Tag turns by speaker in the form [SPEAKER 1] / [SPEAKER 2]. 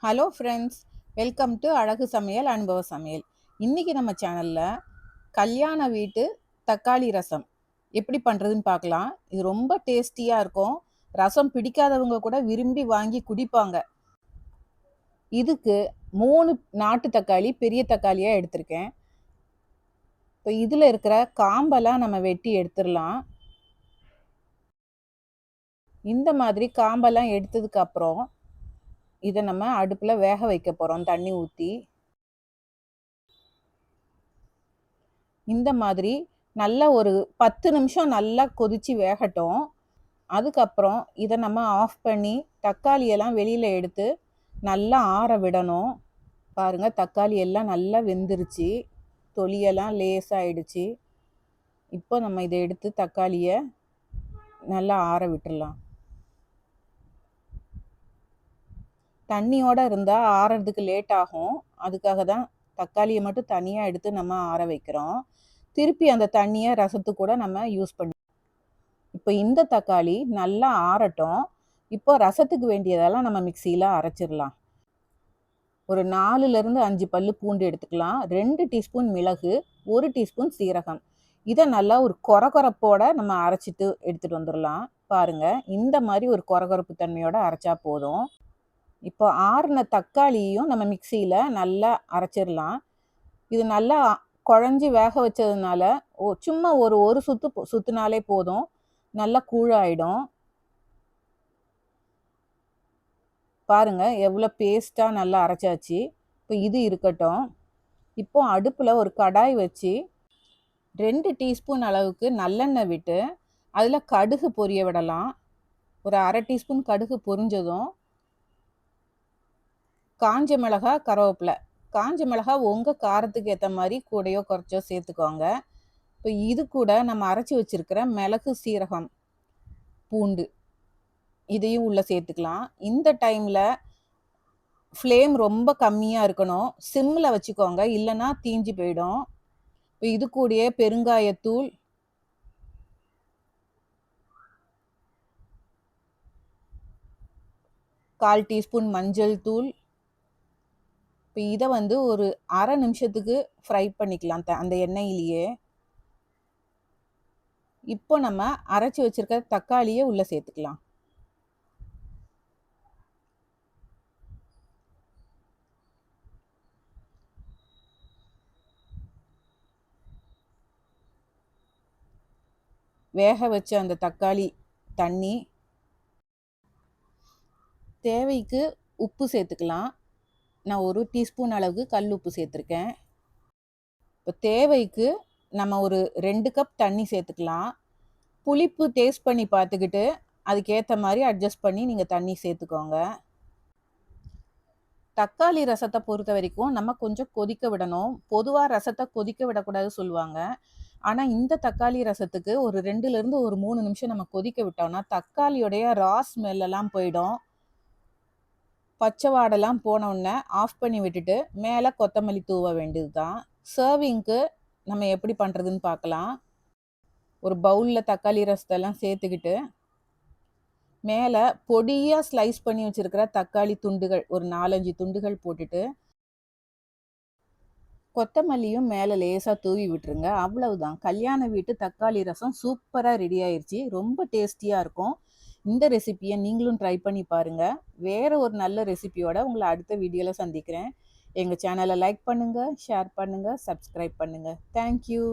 [SPEAKER 1] Hello friends, welcome to அழகு சமையல் அனுபவ சமையல். இன்றைக்கி நம்ம சேனலில் கல்யாண வீட்டு தக்காளி ரசம் எப்படி பண்ணுறதுன்னு பார்க்கலாம். இது ரொம்ப டேஸ்டியாக இருக்கும். ரசம் பிடிக்காதவங்க கூட விரும்பி வாங்கி குடிப்பாங்க. இதுக்கு 3 நாட்டு தக்காளி பெரிய தக்காளியாக எடுத்திருக்கேன். இப்போ இதில் இருக்கிற காம்பெல்லாம் நம்ம வெட்டி எடுத்துடலாம். இந்த மாதிரி காம்பெல்லாம் எடுத்ததுக்கப்புறம் இதை நம்ம அடுப்பில் வேக வைக்க போகிறோம். தண்ணி ஊற்றி இந்த மாதிரி நல்லா ஒரு 10 நிமிஷம் நல்லா கொதித்து வேகட்டும். அதுக்கப்புறம் இதை நம்ம ஆஃப் பண்ணி தக்காளியெல்லாம் வெளியில் எடுத்து நல்லா ஆற விடணும். பாருங்கள், தக்காளி எல்லாம் நல்லா வெந்துருச்சு, தொலியெல்லாம் லேசாகிடுச்சு. இப்போ நம்ம இதை எடுத்து தக்காளியை நல்லா ஆற விட்டுடலாம். தண்ணியோடு இருந்தால் ஆறதுக்கு லேட் ஆகும். அதுக்காக தான் தக்காளியை மட்டும் தனியாக எடுத்து நம்ம ஆற வைக்கிறோம். திருப்பி அந்த தண்ணியை ரசத்துக்கு கூட நம்ம யூஸ் பண்ணி. இப்போ இந்த தக்காளி நல்லா ஆறட்டும். இப்போ ரசத்துக்கு வேண்டியதெல்லாம் நம்ம மிக்சியில் அரைச்சிடலாம். ஒரு 4லேருந்து 5 பல்லு பூண்டு எடுத்துக்கலாம். 2 டீஸ்பூன் மிளகு, 1 டீஸ்பூன் சீரகம். இதை நல்லா ஒரு கொரகொரப்போட நம்ம அரைச்சிட்டு எடுத்துகிட்டு வந்துடலாம். பாருங்கள், இந்த மாதிரி ஒரு கொரகொரப்பு தன்மையோடு அரைச்சா போதும். இப்போ ஆறின தக்காளியும் நம்ம மிக்சியில் நல்லா அரைச்சிடலாம். இது நல்லா குழஞ்சி வேக வச்சதுனால சும்மா ஒரு சுற்றுனாலே போதும், நல்லா கூழாயிடும். பாருங்கள், எவ்வளோ பேஸ்ட்டாக நல்லா அரைச்சாச்சு. இப்போ இது இருக்கட்டும். இப்போ அடுப்பில் ஒரு கடாய் வச்சு 2 டீஸ்பூன் அளவுக்கு நல்லெண்ணெய் விட்டு அதில் கடுகு பொரிய விடலாம். ஒரு அரை டீஸ்பூன் கடுகு பொரிஞ்சதும் காஞ்ச மிளகாய், கருவேப்பிலை. காஞ்ச மிளகாய் உங்கள் காரத்துக்கு ஏற்ற மாதிரி கூடையோ குறைச்சோ சேர்த்துக்கோங்க. இப்போ இது கூட நம்ம அரைச்சி வச்சுருக்கிற மிளகு, சீரகம், பூண்டு இதையும் உள்ளே சேர்த்துக்கலாம். இந்த டைமில் ஃப்ளேம் ரொம்ப கம்மியாக இருக்கணும். சிம்மில் வச்சுக்கோங்க, இல்லைன்னா தீஞ்சு போயிடும். இப்போ இது கூடயே பெருங்காயத்தூள், கால் டீஸ்பூன் மஞ்சள் தூள். இப்போ இதை ஒரு அரை நிமிஷத்துக்கு ஃப்ரை பண்ணிக்கலாம் அந்த எண்ணெயிலேயே. இப்போ நம்ம அரைச்சி வச்சுருக்க தக்காளியை உள்ளே சேர்த்துக்கலாம். வேக வச்ச அந்த தக்காளி தண்ணி, தேவைக்கு உப்பு சேர்த்துக்கலாம். நான் 1 டீஸ்பூன் அளவுக்கு கல் உப்பு சேர்த்துருக்கேன். இப்போ தேவைக்கு நம்ம ஒரு 2 கப் தண்ணி சேர்த்துக்கலாம். புளிப்பு டேஸ்ட் பண்ணி பார்த்துக்கிட்டு அதுக்கேற்ற மாதிரி அட்ஜஸ்ட் பண்ணி நீங்கள் தண்ணி சேர்த்துக்கோங்க. தக்காளி ரசத்தை பொறுத்த வரைக்கும் நம்ம கொஞ்சம் கொதிக்க விடணும். பொதுவாக ரசத்தை கொதிக்க விடக்கூடாது சொல்லுவாங்க. ஆனால் இந்த தக்காளி ரசத்துக்கு ஒரு 2லேருந்து ஒரு 3 நிமிஷம் நம்ம கொதிக்க விட்டோம்னா தக்காளியோடைய ரா ஸ்மெல்லாம் போயிடும். பச்சை வாடெல்லாம் போனோடனே ஆஃப் பண்ணி விட்டுட்டு மேலே கொத்தமல்லி தூவ வேண்டியது தான். சர்விங்க்கு நம்ம எப்படி பண்ணுறதுன்னு பார்க்கலாம். ஒரு பவுலில் தக்காளி ரசத்தெல்லாம் சேர்த்துக்கிட்டு மேலே பொடியாக ஸ்லைஸ் பண்ணி வச்சுருக்கிற தக்காளி துண்டுகள் ஒரு 4-5 துண்டுகள் போட்டுட்டு கொத்தமல்லியும் மேலே லேசாக தூவி விட்டுருங்க. அவ்வளவுதான், கல்யாண வீட்டு தக்காளி ரசம் சூப்பராக ரெடி ஆயிடுச்சு. ரொம்ப டேஸ்டியாக இருக்கும். இந்த ரெசிப்பியை நீங்களும் ட்ரை பண்ணி பாருங்கள். வேறு ஒரு நல்ல ரெசிபியோட உங்களை அடுத்த வீடியோவில் சந்திக்கிறேன். எங்கள் சேனலை லைக் பண்ணுங்கள், ஷேர் பண்ணுங்கள், சப்ஸ்கிரைப் பண்ணுங்கள். தேங்க்யூ.